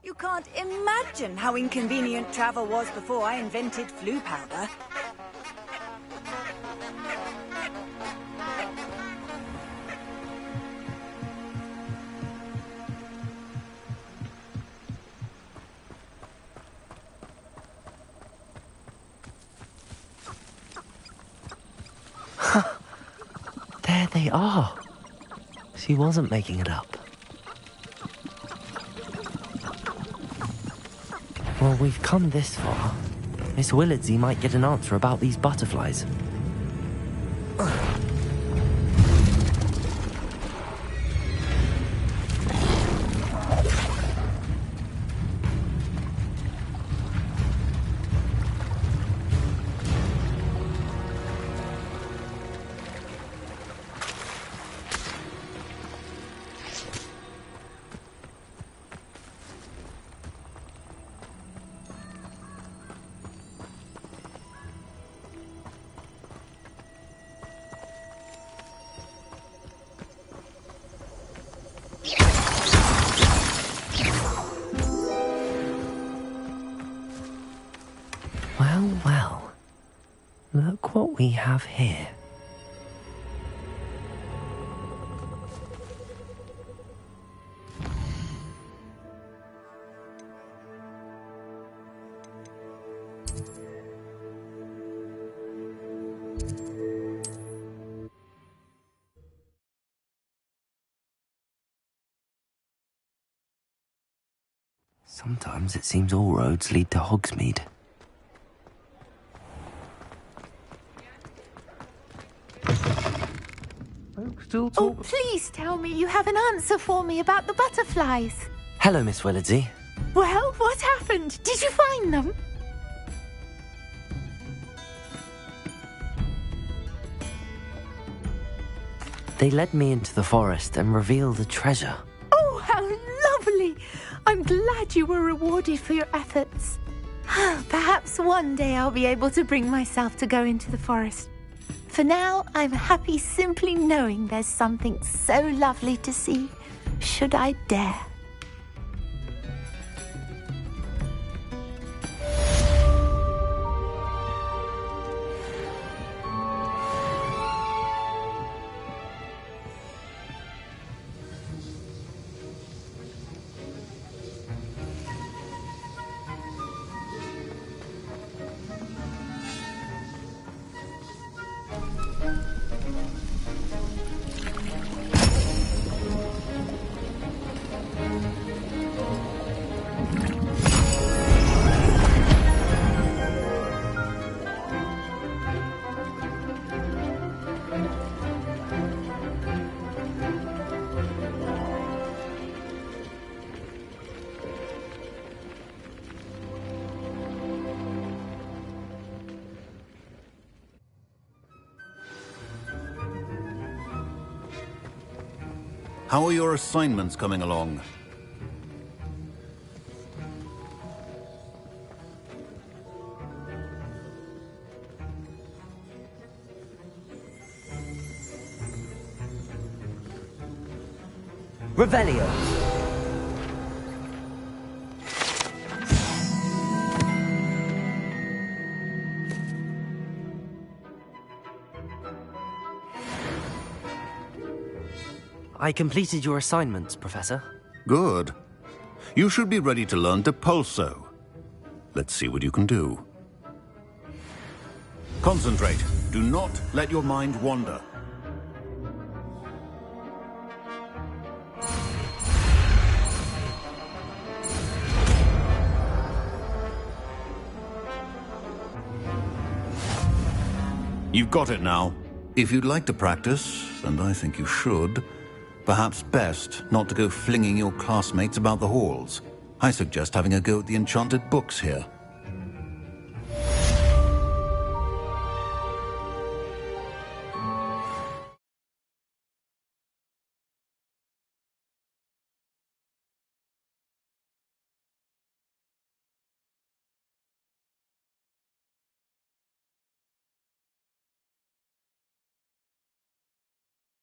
You can't imagine how inconvenient travel was before I invented flu powder.
There they are. She wasn't making it up. Well, we've come this far. Miss Willardsey might get an answer about these butterflies. Well, look what we have here. Sometimes it seems all roads lead to Hogsmeade.
Oh, please tell me you have an answer for me about the butterflies.
Hello, Miss Willardsey.
Well, what happened? Did you find them?
They led me into the forest and revealed a treasure.
Oh, how lovely! I'm glad you were rewarded for your efforts. Perhaps one day I'll be able to bring myself to go into the forest. For now, I'm happy simply knowing there's something so lovely to see, should I dare.
How are your assignments coming along?
Revelio. I completed your assignments, Professor.
Good. You should be ready to learn Depulso. Let's see what you can do. Concentrate. Do not let your mind wander. You've got it now. If you'd like to practice, and I think you should, perhaps best not to go flinging your classmates about the halls. I suggest having a go at the enchanted books here.